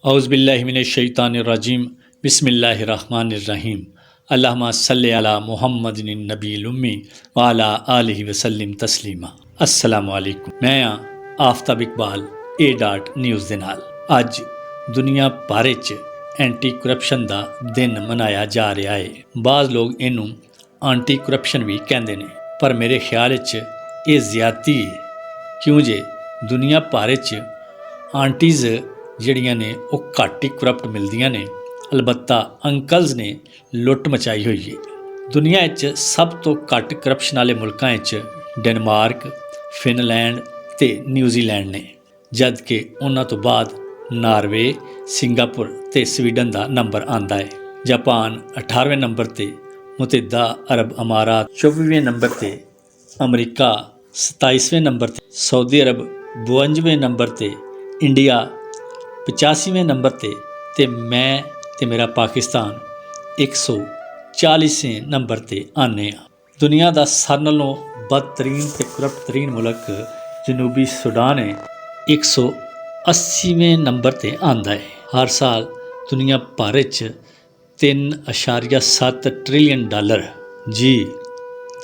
औज़ुबिल्लाहिमिनश्शैतानिर्रजीम बिस्मिल्लाहिर्रहमानिर्रहीम अल्लाहुम्मा सल्लि अला मुहम्मदिन नबील उम्मी व अला आलिहि वसल्लिम तस्लीमा। अस्सलामु अलैकुम। मैं हाँ Aftab Iqbal A dot news दे नाल। अज दुनिया भर च एंटी करप्शन दा दिन मनाया जा रहा है। बाज़ लोग इनू एंटी करप्शन भी कहते हैं, पर मेरे ख्याल च ये ज़्यादती है। क्यों जे दुनिया भर च आंटीज़ ਜਿਹੜੀਆਂ ਨੇ ਉਹ ਘੱਟ ਹੀ ਕਰਪਟ ਮਿਲਦੀਆਂ ਨੇ। ਅਲਬੱਤਾ ਅੰਕਲਸ ਨੇ ਲੁੱਟ ਮਚਾਈ ਹੋਈ ਹੈ। ਦੁਨੀਆ ਵਿੱਚ ਸਭ ਤੋਂ ਘੱਟ ਕਰਪਸ਼ਨ ਵਾਲੇ ਮੁਲਕਾਂ ਵਿੱਚ ਡੈਨਮਾਰਕ, ਫਿਨਲੈਂਡ ਤੇ ਨਿਊਜ਼ੀਲੈਂਡ ਨੇ, ਜਦ ਕਿ ਉਹਨਾਂ ਤੋਂ ਬਾਅਦ ਨਾਰਵੇ, ਸਿੰਗਾਪੁਰ ਤੇ ਸਵੀਡਨ ਦਾ ਨੰਬਰ ਆਂਦਾ ਹੈ। ਜਾਪਾਨ 18ਵੇਂ ਨੰਬਰ ਤੇ, ਮੁਤਹਿਦਾ ਅਰਬ ਅਮਾਰਾਤ 24ਵੇਂ ਨੰਬਰ ਤੇ, ਅਮਰੀਕਾ 27ਵੇਂ ਨੰਬਰ ਤੇ, ਸਾਊਦੀ ਅਰਬ 52ਵੇਂ ਨੰਬਰ ਤੇ, ਇੰਡੀਆ 85ਵੇਂ ਨੰਬਰ ਤੇ ਮੈਂ ਤੇ ਮੇਰਾ ਪਾਕਿਸਤਾਨ 140ਵੇਂ ਨੰਬਰ ਤੇ ਆਨੇ ਆ। ਦੁਨੀਆ ਦਾ ਸਾਰਿਆਂ ਨਾਲੋਂ ਬਦਤਰੀਨ ਤੇ ਕਰਪਟ ਤਰੀਨ ਮੁਲਕ ਜਨੂਬੀ ਸੁਡਾਨ ਹੈ, 180ਵੇਂ ਨੰਬਰ ਤੇ ਆਂਦਾ ਹੈ। ਹਰ ਸਾਲ ਦੁਨੀਆ ਭਰ ਵਿੱਚ 3.7 ਟ੍ਰਿਲੀਅਨ ਡਾਲਰ ਜੀ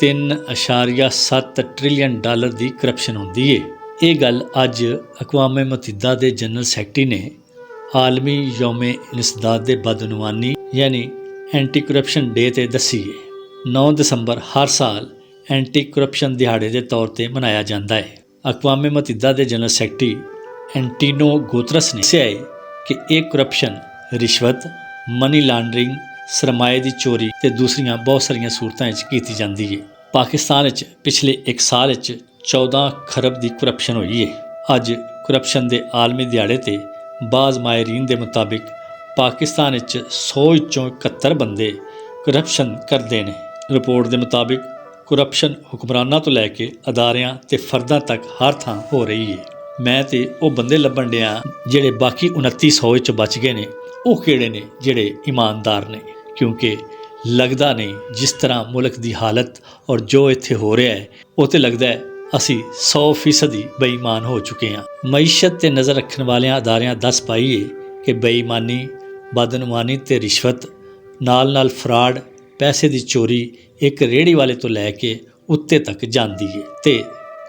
3.7 ਟ੍ਰਿਲੀਅਨ ਡਾਲਰ ਦੀ ਕਰਪਸ਼ਨ ਹੁੰਦੀ ਹੈ। ਇਹ ਗੱਲ ਅੱਜ ਅਕਵਾਮ ਮੁਤਹਿਦਾ ਦੇ ਜਨਰਲ ਸੈਕਟਰੀ ਨੇ ਆਲਮੀ ਯੌਮ ਇੰਸਦਾਦ ਦੇ ਬਦਨੁਮਾਨੀ ਯਾਨੀ ਐਂਟੀ ਕਰਪਸ਼ਨ ਡੇ 'ਤੇ ਦੱਸੀ ਹੈ। 9 ਦਸੰਬਰ ਹਰ ਸਾਲ ਐਂਟੀ ਕਰਪਸ਼ਨ ਦਿਹਾੜੇ ਦੇ ਤੌਰ 'ਤੇ ਮਨਾਇਆ ਜਾਂਦਾ ਹੈ। ਅਕਵਾਮ ਮੁਤਹਿਦਾ ਦੇ ਜਨਰਲ ਸੈਕਟਰੀ ਐਂਟੀਨੋ ਗੁਤਰਸ ਨੇ ਦੱਸਿਆ ਹੈ ਕਿ ਇਹ ਕਰਪਸ਼ਨ ਰਿਸ਼ਵਤ, ਮਨੀ ਲਾਂਡਰਿੰਗ, ਸਰਮਾਏ ਦੀ ਚੋਰੀ ਤੇ ਦੂਸਰੀਆਂ ਬਹੁਤ ਸਾਰੀਆਂ ਸੂਰਤਾਂ ਵਿੱਚ ਕੀਤੀ ਜਾਂਦੀ ਹੈ। ਪਾਕਿਸਤਾਨ ਵਿੱਚ ਪਿਛਲੇ ਇੱਕ ਸਾਲ ਵਿੱਚ 14 ਖਰਬ ਦੀ ਕਰਪਸ਼ਨ ਹੋਈ ਹੈ। ਅੱਜ ਕਰਪਸ਼ਨ ਦੇ ਆਲਮੀ ਦਿਹਾੜੇ 'ਤੇ ਬਾਜ਼ ਮਾਹਿਰੀਨ ਦੇ ਮੁਤਾਬਿਕ ਪਾਕਿਸਤਾਨ ਵਿੱਚ 100 ਵਿੱਚੋਂ 71 ਬੰਦੇ ਕਰਪਸ਼ਨ ਕਰਦੇ ਨੇ। ਰਿਪੋਰਟ ਦੇ ਮੁਤਾਬਿਕ ਕਰਪਸ਼ਨ ਹੁਕਮਰਾਨਾਂ ਤੋਂ ਲੈ ਕੇ ਅਦਾਰਿਆਂ ਤੇ ਫਰਦਾਂ ਤੱਕ ਹਰ ਥਾਂ ਹੋ ਰਹੀ ਹੈ। ਮੈਂ ਤੇ ਉਹ ਬੰਦੇ ਲੱਭਣ ਡਿਆ ਜਿਹੜੇ ਬਾਕੀ 2900 ਵਿੱਚ ਬਚ ਗਏ ਨੇ। ਉਹ ਕਿਹੜੇ ਨੇ ਜਿਹੜੇ ਇਮਾਨਦਾਰ ਨੇ? ਕਿਉਂਕਿ ਲੱਗਦਾ ਨਹੀਂ ਜਿਸ ਤਰ੍ਹਾਂ ਮੁਲਕ ਦੀ ਹਾਲਤ ਔਰ ਜੋ ਇੱਥੇ ਹੋ ਰਿਹਾ ਹੈ, ਉਹ ਤੇ ਲੱਗਦਾ ਹੈ ਅਸੀਂ 100% ਬੇਈਮਾਨ ਹੋ ਚੁੱਕੇ ਹਾਂ। ਮਈਸ਼ਤ 'ਤੇ ਨਜ਼ਰ ਰੱਖਣ ਵਾਲਿਆਂ ਅਦਾਰਿਆਂ ਦੱਸ ਪਾਈ ਹੈ ਕਿ ਬੇਈਮਾਨੀ, ਬਦਨੁਮਾਨੀ ਤੇ ਰਿਸ਼ਵਤ ਨਾਲ ਫਰਾਡ, ਪੈਸੇ ਦੀ ਚੋਰੀ ਇੱਕ ਰੇਹੜੀ ਵਾਲੇ ਤੋਂ ਲੈ ਕੇ ਉੱਤੇ ਤੱਕ ਜਾਂਦੀ ਹੈ। ਤੇ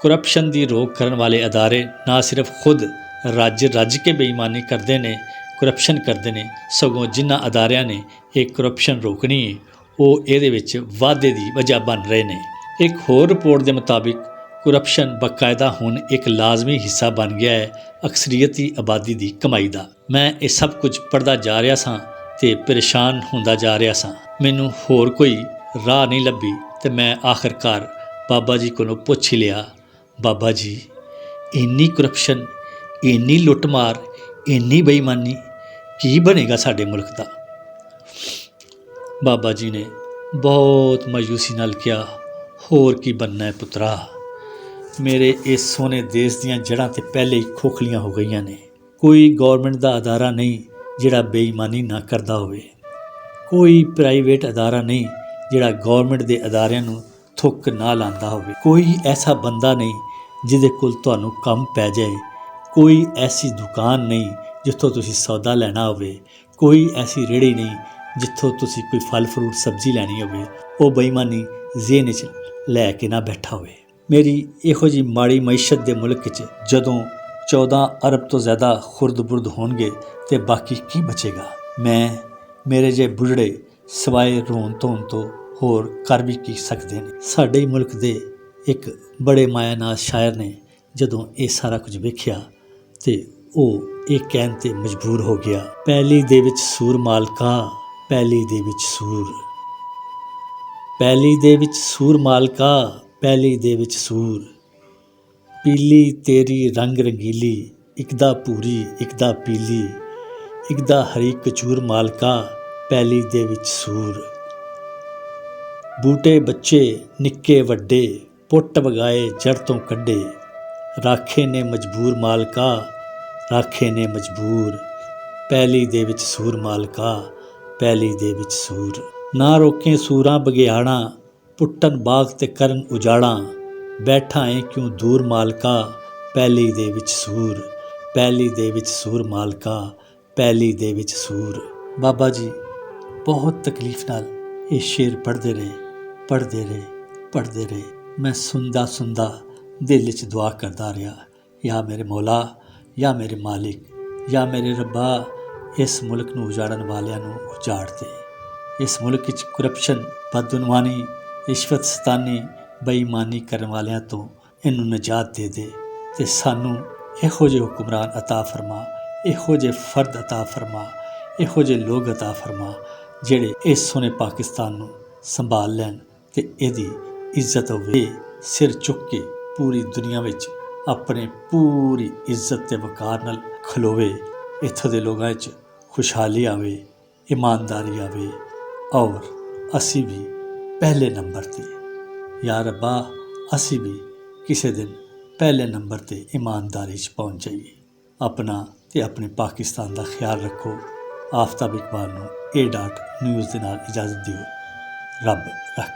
ਕਰਪਸ਼ਨ ਦੀ ਰੋਕ ਕਰਨ ਵਾਲੇ ਅਦਾਰੇ ਨਾ ਸਿਰਫ ਖੁਦ ਰੱਜ ਕੇ ਬੇਈਮਾਨੀ ਕਰਦੇ ਨੇ, ਕਰਪਸ਼ਨ ਕਰਦੇ ਨੇ, ਸਗੋਂ ਜਿਨ੍ਹਾਂ ਅਦਾਰਿਆਂ ਨੇ ਇਹ ਕਰਪਸ਼ਨ ਰੋਕਣੀ ਹੈ ਉਹ ਇਹਦੇ ਵਿੱਚ ਵਾਧੇ ਦੀ ਵਜ੍ਹਾ ਬਣ ਰਹੇ ਨੇ। ਇੱਕ ਹੋਰ ਰਿਪੋਰਟ ਦੇ ਮੁਤਾਬਿਕ ਕਰਪਸ਼ਨ ਬਾਕਾਇਦਾ ਹੁਣ ਇੱਕ ਲਾਜ਼ਮੀ ਹਿੱਸਾ ਬਣ ਗਿਆ ਹੈ ਅਕਸਰੀਅਤੀ ਆਬਾਦੀ ਦੀ ਕਮਾਈ ਦਾ। ਮੈਂ ਇਹ ਸਭ ਕੁਝ ਪੜ੍ਹਦਾ ਜਾ ਰਿਹਾ ਸਾਂ ਤੇ ਪਰੇਸ਼ਾਨ ਹੁੰਦਾ ਜਾ ਰਿਹਾ ਸਾਂ। ਮੈਨੂੰ ਹੋਰ ਕੋਈ ਰਾਹ ਨਹੀਂ ਲੱਭੀ ਤੇ ਮੈਂ ਆਖਰਕਾਰ ਬਾਬਾ ਜੀ ਕੋਲੋਂ ਪੁੱਛ ਹੀ ਲਿਆ, ਬਾਬਾ ਜੀ ਇੰਨੀ ਕਰਪਸ਼ਨ, ਇੰਨੀ ਲੁੱਟਮਾਰ, ਇੰਨੀ ਬੇਈਮਾਨੀ, ਕੀ ਬਣੇਗਾ ਸਾਡੇ ਮੁਲਕ ਦਾ? ਬਾਬਾ ਜੀ ਨੇ ਬਹੁਤ ਮਾਯੂਸੀ ਨਾਲ ਕਿਹਾ, ਹੋਰ ਕੀ ਬਣਨਾ ਹੈ ਪੁੱਤਰਾ, ਮੇਰੇ ਇਸ ਸੋਹਣੇ ਦੇਸ਼ ਦੀਆਂ ਜੜ੍ਹਾਂ ਤੇ ਪਹਿਲੇ ਹੀ ਖੋਖਲੀਆਂ ਹੋ ਗਈਆਂ ਨੇ। ਕੋਈ ਗੌਰਮੈਂਟ ਦਾ ਅਦਾਰਾ ਨਹੀਂ ਜਿਹੜਾ ਬੇਈਮਾਨੀ ਨਾ ਕਰਦਾ ਹੋਵੇ, ਕੋਈ ਪ੍ਰਾਈਵੇਟ ਅਦਾਰਾ ਨਹੀਂ ਜਿਹੜਾ ਗੌਰਮੈਂਟ ਦੇ ਅਦਾਰਿਆਂ ਨੂੰ ਥੁੱਕ ਨਾ ਲਾਉਂਦਾ ਹੋਵੇ, ਕੋਈ ਐਸਾ ਬੰਦਾ ਨਹੀਂ ਜਿਹਦੇ ਕੋਲ ਤੁਹਾਨੂੰ ਕੰਮ ਪੈ ਜਾਏ, ਕੋਈ ਐਸੀ ਦੁਕਾਨ ਨਹੀਂ ਜਿੱਥੋਂ ਤੁਸੀਂ ਸੌਦਾ ਲੈਣਾ ਹੋਵੇ, ਕੋਈ ਐਸੀ ਰੇਹੜੀ ਨਹੀਂ ਜਿੱਥੋਂ ਤੁਸੀਂ ਕੋਈ ਫਲ ਫਰੂਟ ਸਬਜ਼ੀ ਲੈਣੀ ਹੋਵੇ, ਉਹ ਬੇਈਮਾਨੀ ਜ਼ੇਨ 'ਚ ਲੈ ਕੇ ਨਾ ਬੈਠਾ ਹੋਵੇ। ਮੇਰੀ ਇਹੋ ਜਿਹੀ ਮਾੜੀ ਮਈਸ਼ਤ ਦੇ ਮੁਲਕ ਵਿੱਚ ਜਦੋਂ 14 ਅਰਬ ਤੋਂ ਜ਼ਿਆਦਾ ਖੁਰਦ-ਬੁਰਦ ਹੋਣਗੇ ਤੇ ਬਾਕੀ ਕੀ ਬਚੇਗਾ? ਮੇਰੇ ਜੇ ਬੁੱਢੜੇ ਸਿਵਾਏ ਰੋਣ ਧੋਣ ਤੋਂ ਹੋਰ ਕਰ ਵੀ ਕੀ ਸਕਦੇ ਨੇ? ਸਾਡੇ ਹੀ ਮੁਲਕ ਦੇ ਇੱਕ ਬੜੇ ਮਾਇਆਨਾਜ਼ ਸ਼ਾਇਰ ਨੇ ਜਦੋਂ ਇਹ ਸਾਰਾ ਕੁਝ ਵੇਖਿਆ ਤੇ ਉਹ ਇਹ ਕਹਿਣ 'ਤੇ ਮਜਬੂਰ ਹੋ ਗਿਆ, ਪੈਲੀ ਦੇ ਵਿੱਚ ਸੂਰ ਮਾਲਕਾ, ਪੈਲੀ ਦੇ ਵਿੱਚ ਸੂਰ, ਪੈਲੀ ਦੇ ਵਿੱਚ ਸੂਰ ਮਾਲਕਾ, ਪੈਲੀ ਦੇ ਵਿੱਚ ਸੂਰ, ਪੀਲੀ ਤੇਰੀ ਰੰਗ ਰੰਗੀਲੀ, ਇੱਕ ਦਾ ਭੂਰੀ ਇੱਕ ਦਾ ਪੀਲੀ, ਇੱਕ ਦਾ ਹਰੀ ਕਚੂਰ ਮਾਲਕਾ, ਪੈਲੀ ਦੇ ਵਿੱਚ ਸੂਰ। ਬੂਟੇ ਬੱਚੇ ਨਿੱਕੇ ਵੱਡੇ, ਪੁੱਟ ਵਗਾਏ ਜੜ ਤੋਂ ਕੱਢੇ, ਰਾਖੇ ਨੇ ਮਜਬੂਰ ਮਾਲਕਾ, ਰਾਖੇ ਨੇ ਮਜਬੂਰ, ਪੈਲੀ ਦੇ ਵਿੱਚ ਸੂਰ ਮਾਲਕਾ, ਪੈਲੀ ਦੇ ਵਿੱਚ ਸੂਰ। ਨਾ ਰੋਕੇ ਸੂਰਾਂ ਬਗਿਆੜਾਂ, ਪੁੱਟਣ ਬਾਗ ਤੇ ਕਰਨ ਉਜਾੜਾਂ, ਬੈਠਾ ਏ ਕਿਉਂ ਦੂਰ ਮਾਲਕਾ, ਪੈਲੀ ਦੇ ਵਿੱਚ ਸੂਰ, ਪੈਲੀ ਦੇ ਵਿੱਚ ਸੂਰ ਮਾਲਕਾ, ਪੈਲੀ ਦੇ ਵਿੱਚ ਸੂਰ। ਬਾਬਾ ਜੀ ਬਹੁਤ ਤਕਲੀਫ ਨਾਲ ਇਹ ਸ਼ੇਰ ਪੜ੍ਹਦੇ ਰਹੇ। ਮੈਂ ਸੁਣਦਾ ਦਿਲ 'ਚ ਦੁਆ ਕਰਦਾ ਰਿਹਾ, ਯਾ ਮੇਰੇ ਮੌਲਾ, ਯਾ ਮੇਰੇ ਮਾਲਿਕ, ਯਾ ਮੇਰੇ ਰੱਬਾ, ਇਸ ਮੁਲਕ ਨੂੰ ਉਜਾੜਨ ਵਾਲਿਆਂ ਨੂੰ ਉਜਾੜ ਦੇ। ਇਸ ਮੁਲਕ ਵਿੱਚ ਕਰਪਸ਼ਨ, ਬਦਗੁਮਾਨੀ, ਰਿਸ਼ਵਤ ਸਤਾਨੀ, ਬੇਈਮਾਨੀ ਕਰਨ ਵਾਲਿਆਂ ਤੋਂ ਇਹਨੂੰ ਨਜਾਤ ਦੇ ਦੇ ਅਤੇ ਸਾਨੂੰ ਇਹੋ ਜਿਹੇ ਹੁਕਮਰਾਨ ਅਤਾ ਫਰਮਾ, ਇਹੋ ਜਿਹੇ ਫਰਦ ਅਤਾ ਫਰਮਾ, ਇਹੋ ਜਿਹੇ ਲੋਕ ਅਤਾ ਫਰਮਾ ਜਿਹੜੇ ਇਸ ਸੋਹਣੇ ਪਾਕਿਸਤਾਨ ਨੂੰ ਸੰਭਾਲ ਲੈਣ ਅਤੇ ਇਹਦੀ ਇੱਜ਼ਤ ਹੋਵੇ। ਸਿਰ ਚੁੱਕ ਕੇ ਪੂਰੀ ਦੁਨੀਆ ਵਿੱਚ ਆਪਣੇ ਪੂਰੀ ਇੱਜ਼ਤ ਅਤੇ ਵਕਾਰ ਨਾਲ ਖਲੋਵੇ। ਇੱਥੋਂ ਦੇ ਲੋਕਾਂ ਵਿੱਚ ਖੁਸ਼ਹਾਲੀ ਆਵੇ, ਇਮਾਨਦਾਰੀ ਆਵੇ ਔਰ ਅਸੀਂ ਵੀ ਪਹਿਲੇ ਨੰਬਰ 'ਤੇ, ਯਾ ਰੱਬਾ, ਅਸੀਂ ਵੀ ਕਿਸੇ ਦਿਨ ਪਹਿਲੇ ਨੰਬਰ 'ਤੇ ਇਮਾਨਦਾਰੀ 'ਚ ਪਹੁੰਚ ਜਾਈਏ। ਆਪਣਾ ਅਤੇ ਆਪਣੇ ਪਾਕਿਸਤਾਨ ਦਾ ਖਿਆਲ ਰੱਖੋ। ਆਫਤਾਬ ਇਕਬਾਲ ਨੂੰ A.News ਦੇ ਨਾਲ ਇਜਾਜ਼ਤ ਦਿਓ। ਰੱਬ ਰੱਖ।